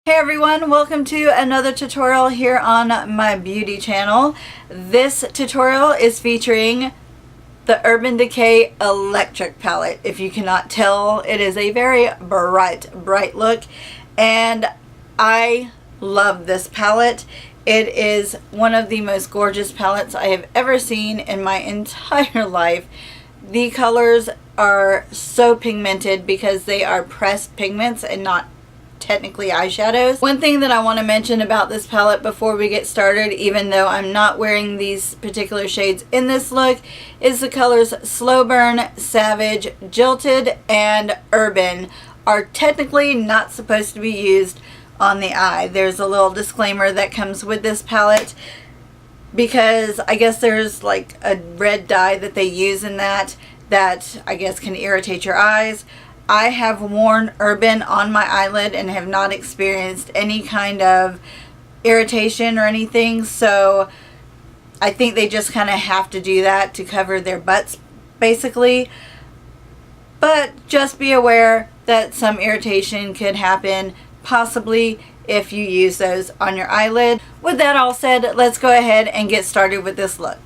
Hey everyone, welcome to another tutorial here on my beauty channel. This tutorial is featuring the Urban Decay Electric Palette. If you cannot tell, it is a very bright look, and I love this palette. It is one of the most gorgeous palettes I have ever seen in my entire life. The colors are so pigmented because they are pressed pigments and not technically eyeshadows. One thing that I want to mention about this palette before we get started, even though I'm not wearing these particular shades in this look, is the colors Slow Burn, Savage, Jilted, and Urban are technically not supposed to be used on the eye. There's a little disclaimer that comes with this palette because I guess there's like a red dye that they use in that I guess can irritate your eyes. I have worn Urban on my eyelid and have not experienced any kind of irritation or anything, so I think they just kind of have to do that to cover their butts basically. But just be aware that some irritation could happen possibly if you use those on your eyelid. With that all said, let's go ahead and get started with this look.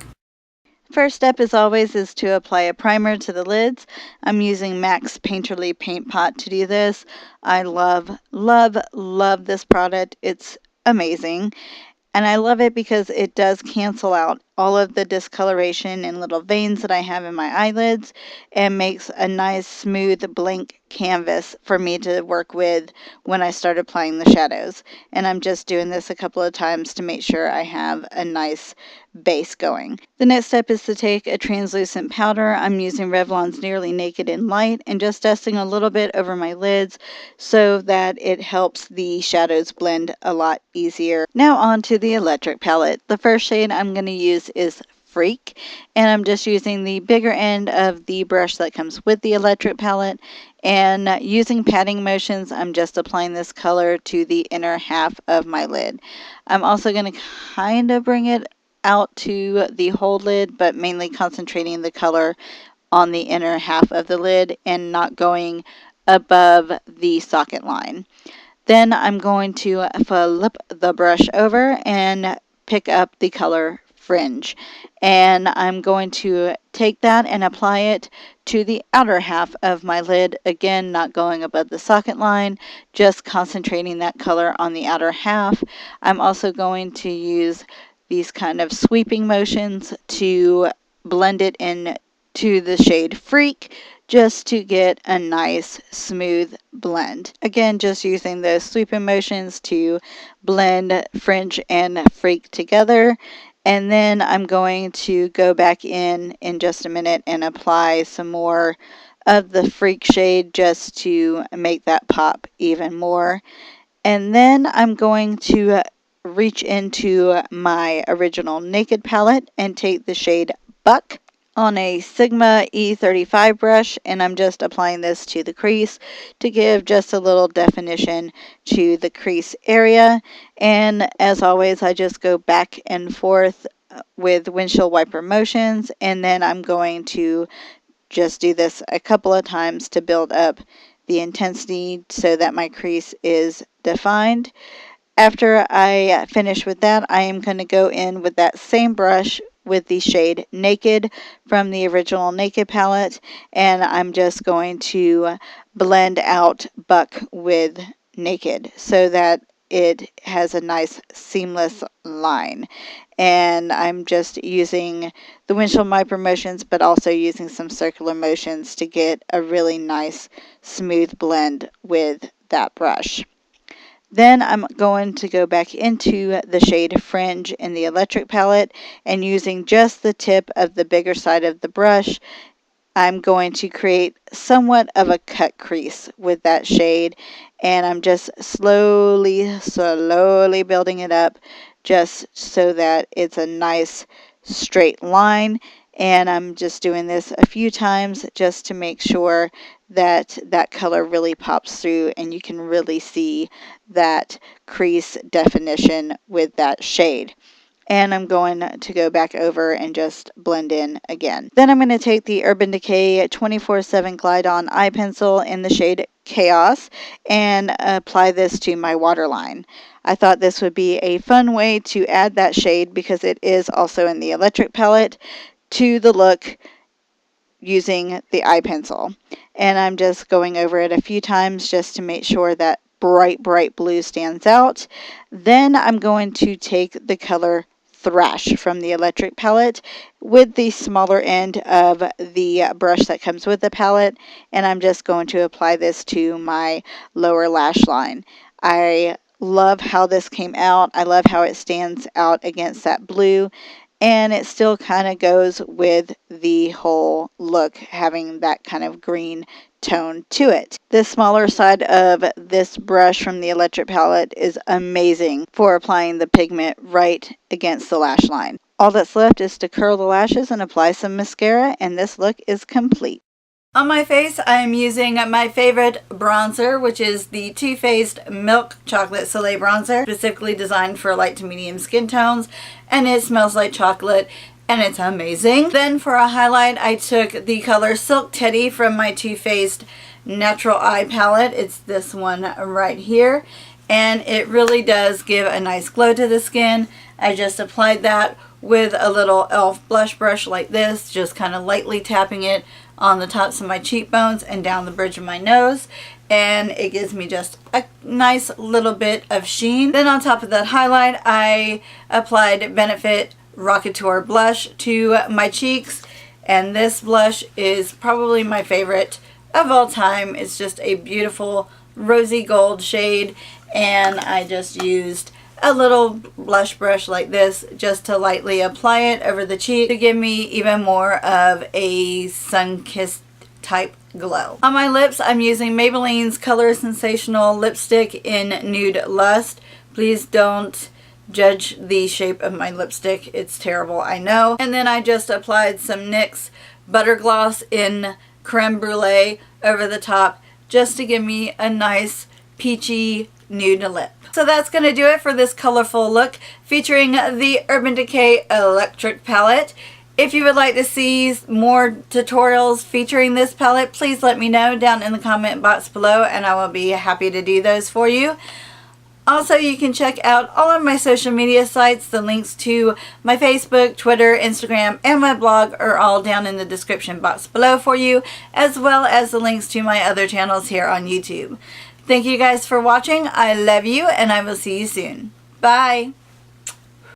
First step, as always, is to apply a primer to the lids. I'm using MAC's Painterly Paint Pot to do this. I love this product. It's amazing. And I love it because it does cancel out all of the discoloration and little veins that I have in my eyelids and makes a nice smooth blank canvas for me to work with when I start applying the shadows. And I'm just doing this a couple of times to make sure I have a nice base going. The next step is to take a translucent powder. I'm using Revlon's Nearly Naked in Light and just dusting a little bit over my lids so that it helps the shadows blend a lot easier. Now on to the electric palette. The first shade I'm going to use is Freak, and I'm just using the bigger end of the brush that comes with the electric palette, and using patting motions I'm just applying this color to the inner half of my lid. I'm also going to kind of bring it out to the whole lid, but mainly concentrating the color on the inner half of the lid and not going above the socket line. Then I'm going to flip the brush over and pick up the color Fringe, and I'm going to take that and apply it to the outer half of my lid, again not going above the socket line, just concentrating that color on the outer half. I'm also going to use these kind of sweeping motions to blend it in to the shade Freak, just to get a nice smooth blend. Again, just using those sweeping motions to blend Fringe and Freak together. And then I'm going to go back in just a minute and apply some more of the Freak shade just to make that pop even more. And then I'm going to reach into my original Naked palette and take the shade Buck on a Sigma E35 brush, and I'm just applying this to the crease to give just a little definition to the crease area. And as always, I just go back and forth with windshield wiper motions, and then I'm going to just do this a couple of times to build up the intensity so that my crease is defined. After I finish with that, I am going to go in with that same brush with the shade Naked from the original Naked palette, and I'm just going to blend out Buck with Naked so that it has a nice seamless line. And I'm just using the windshield wiper motions, but also using some circular motions to get a really nice smooth blend with that brush. Then I'm going to go back into the shade Fringe in the electric palette, and using just the tip of the bigger side of the brush, I'm going to create somewhat of a cut crease with that shade, and I'm just slowly building it up just so that it's a nice straight line. And I'm just doing this a few times just to make sure that that color really pops through and you can really see that crease definition with that shade. and I'm going to go back over and just blend in again. Then I'm going to take the Urban Decay 24/7 Glide On eye pencil in the shade Chaos and apply this to my waterline. I thought this would be a fun way to add that shade, because it is also in the electric palette, to the look using the eye pencil. And I'm just going over it a few times just to make sure that bright blue stands out. Then I'm going to take the color Thrash from the electric palette with the smaller end of the brush that comes with the palette, and I'm just going to apply this to my lower lash line. I love how this came out. I love how it stands out against that blue, and it still kind of goes with the whole look, having that kind of green tone to it. The smaller side of this brush from the electric palette is amazing for applying the pigment right against the lash line. All that's left is to curl the lashes and apply some mascara, and this look is complete. On my face, I am using my favorite bronzer, which is the Too Faced Milk Chocolate Soleil Bronzer, specifically designed for light to medium skin tones, and it smells like chocolate, and it's amazing. Then for a highlight, I took the color Silk Teddy from my Too Faced Natural Eye Palette. It's this one right here, and it really does give a nice glow to the skin. I just applied that with a little e.l.f. blush brush like this, just kind of lightly tapping it on the tops of my cheekbones and down the bridge of my nose, and it gives me just a nice little bit of sheen. Then on top of that highlight, I applied Benefit Rockateur blush to my cheeks, and this blush is probably my favorite of all time. It's just a beautiful rosy gold shade, and I just used a little blush brush like this just to lightly apply it over the cheek to give me even more of a sun-kissed type glow. On my lips, I'm using Maybelline's Color Sensational lipstick in Nude Lust. Please don't judge the shape of my lipstick. It's terrible, I know. And then I just applied some NYX Butter Gloss in Creme Brulee over the top just to give me a nice peachy nude lip. So that's going to do it for this colorful look featuring the Urban Decay Electric Palette. If you would like to see more tutorials featuring this palette, please let me know down in the comment box below, and I will be happy to do those for you. Also, you can check out all of my social media sites. The links to my Facebook, Twitter, Instagram, and my blog are all down in the description box below for you, as well as the links to my other channels here on YouTube. Thank you guys for watching. I love you, and I will see you soon. Bye!